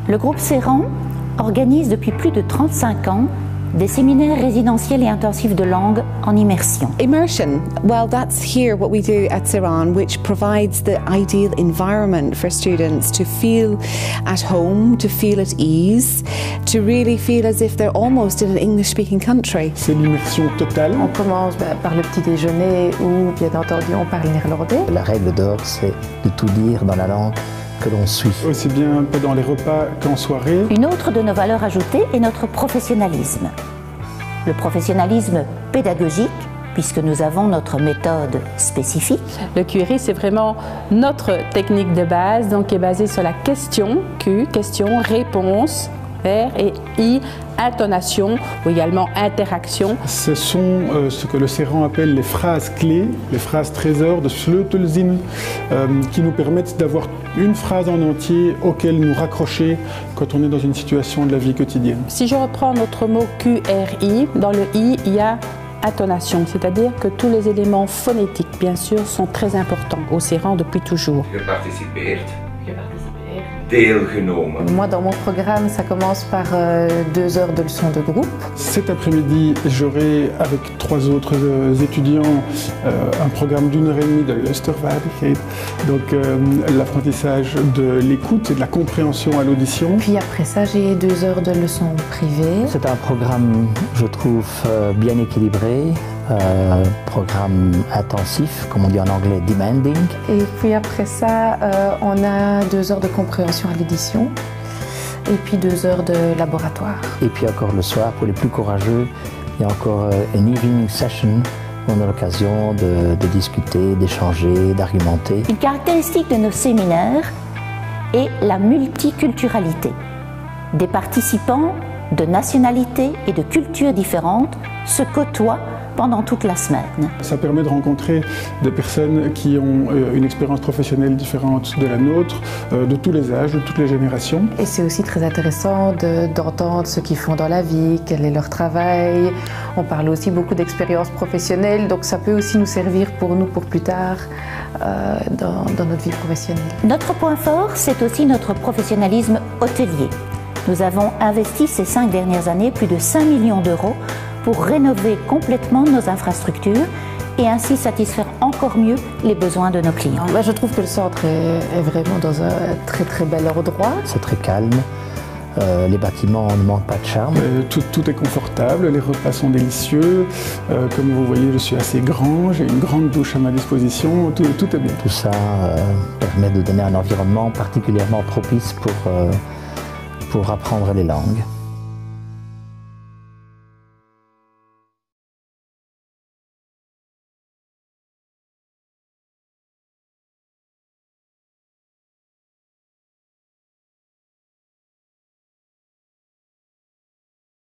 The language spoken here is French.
Le groupe Serran organise depuis plus de 35 ans des séminaires résidentiels et intensifs de langue en immersion. Immersion, well, that's here what we do at Serran, which provides the ideal environment for students to feel at home, to feel at ease, to really feel as if they're almost in an English-speaking country. C'est l'immersion totale. On commence par le petit déjeuner où, bien entendu, on parle néerlandais. La règle d'or, c'est de tout dire dans la langue que l'on suit. Aussi bien pendant les repas qu'en soirée. Une autre de nos valeurs ajoutées est notre professionnalisme. Le professionnalisme pédagogique, puisque nous avons notre méthode spécifique. Le QRI, c'est vraiment notre technique de base, donc qui est basée sur la question, Q, question, réponse, R, et I, intonation, ou également interaction. Ce sont ce que le Serran appelle les phrases clés, les phrases trésors de Sleutelzin, qui nous permettent d'avoir une phrase en entier auquel nous raccrocher quand on est dans une situation de la vie quotidienne. Si je reprends notre mot QRI, dans le I, il y a intonation, c'est-à-dire que tous les éléments phonétiques, bien sûr, sont très importants au Serran depuis toujours. Moi, dans mon programme, ça commence par 2 heures de leçons de groupe. Cet après-midi, j'aurai avec 3 autres étudiants un programme d'1h30 de Luistervaardigheid, donc l'apprentissage de l'écoute et de la compréhension à l'audition. Puis après ça, j'ai 2 heures de leçons privées. C'est un programme, je trouve, bien équilibré. Programme intensif, comme on dit en anglais, demanding. Et puis après ça, on a 2 heures de compréhension à l'édition et puis 2 heures de laboratoire. Et puis encore le soir, pour les plus courageux, il y a encore une evening session où on a l'occasion de discuter, d'échanger, d'argumenter. Une caractéristique de nos séminaires est la multiculturalité. Des participants de nationalités et de cultures différentes se côtoient pendant toute la semaine. Ça permet de rencontrer des personnes qui ont une expérience professionnelle différente de la nôtre, de tous les âges, de toutes les générations. Et c'est aussi très intéressant d'entendre ce qu'ils font dans la vie, quel est leur travail. On parle aussi beaucoup d'expériences professionnelles, donc ça peut aussi nous servir pour nous pour plus tard dans notre vie professionnelle. Notre point fort, c'est aussi notre professionnalisme hôtelier. Nous avons investi ces 5 dernières années plus de 5 millions d'euros pour rénover complètement nos infrastructures et ainsi satisfaire encore mieux les besoins de nos clients. Je trouve que le centre est vraiment dans un très très bel endroit. C'est très calme, les bâtiments ne manquent pas de charme. Tout est confortable, les repas sont délicieux. Comme vous voyez, je suis assez grand, j'ai une grande douche à ma disposition, tout est bien. Tout ça permet de donner un environnement particulièrement propice pour apprendre les langues.